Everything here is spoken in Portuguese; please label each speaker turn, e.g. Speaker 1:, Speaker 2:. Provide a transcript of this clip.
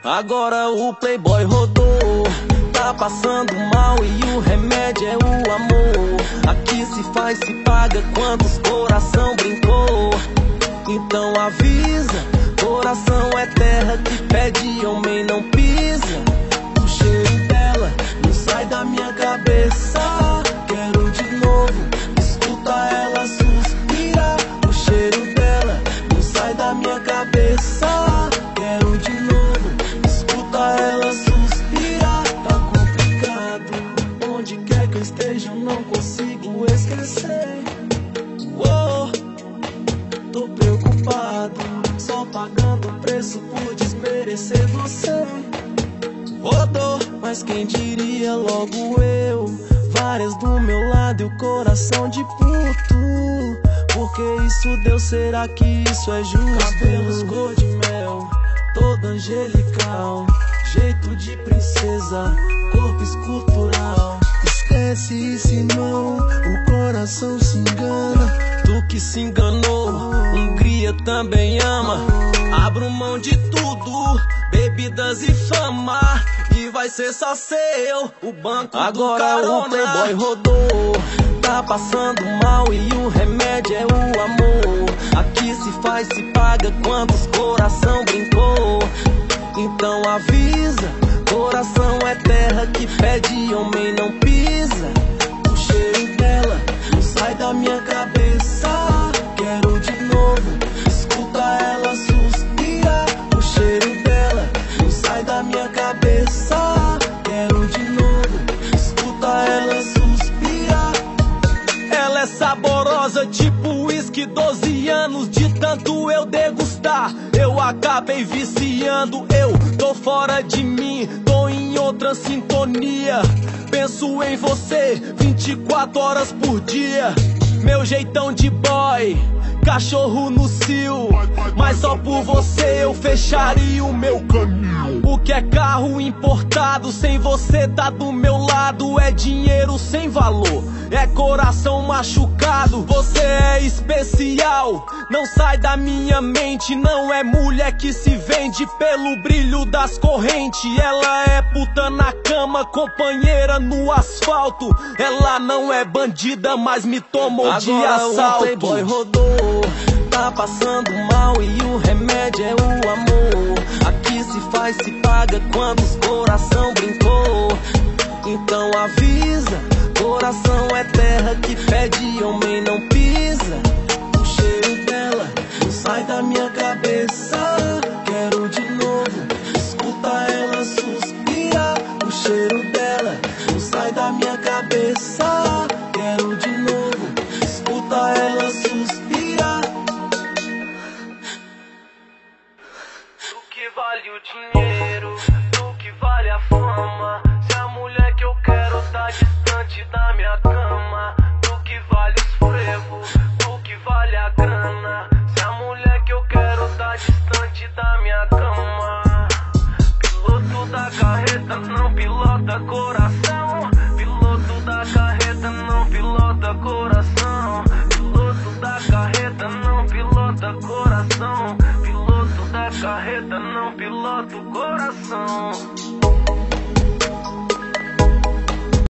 Speaker 1: Agora o playboy rodou, tá passando mal e o remédio é o amor. Aqui se faz, se paga, quantos coração brincou. Então avisa, coração é terra que pede, homem não pisa. O cheiro dela não sai da minha cabeça. Quero de novo, escuta ela suspira. O cheiro dela não sai da minha cabeça. Quero de novo, escuta ela suspira. Tá complicado, onde quer que eu esteja eu não consigo esquecer. Oh, tô preocupado, só pagando preço por desmerecer você. Rodou, mas quem diria logo eu. Várias do meu lado e o coração de puto. Por que isso deu? Será que isso é justo? Cabelos cor de mel, toda angelical, jeito de princesa, corpo escultural. Esquece se não, o coração se engana. Tu que se enganou, Hungria também ama. Abro mão de tudo, bebidas e fama, e vai ser só seu o banco do carona. Agora o playboy rodou, tá passando mal e o remédio é o amor. Aqui se faz, se paga, quantos coração brincou. Então avisa, coração é terra que pede, homem não pisa. O cheiro dela não sai da minha cabeça. Quero de novo, escuta ela suspira. O cheiro dela não sai da minha cabeça. Quero de novo, escuta ela suspira. Ela é saborosa, tipo uísque, 12 anos de tanto eu degustar. Eu acabei viciando, eu tô fora de mim, tô em outra sintonia. Penso em você 24 horas por dia. Meu jeitão de boy, cachorro no cio, mas só por você eu fecharia o meu caminho. O que é carro importado, sem você tá do meu lado, é dinheiro sem valor, é coração machucado. Você é especial, não sai da minha mente. Não é mulher que se vende pelo brilho das correntes. Ela é puta na cama, companheira no asfalto. Ela não é bandida, mas me tomou de assalto. Agora o playboy rodou, tá passando mal e o remédio é o amor. Aqui se faz, se paga, quantos coração brincou. Então avisa, coração é terra que pede, homem não pisa. O cheiro dela não sai da minha cabeça. Quero de novo, escuta ela suspira. O cheiro dela não sai da minha cabeça. Quero de novo, escuta ela suspira.
Speaker 2: Do que vale o dinheiro, do que vale a fama, se a mulher que eu quero tá distante da minha cama. Do que vale os frevos, do que vale a grana, se a mulher que eu quero tá distante da minha cama. Piloto da carreta não pilota coração. Piloto da carreta não pilota coração. Piloto da carreta não pilota coração. Piloto da carreta não pilota o coração.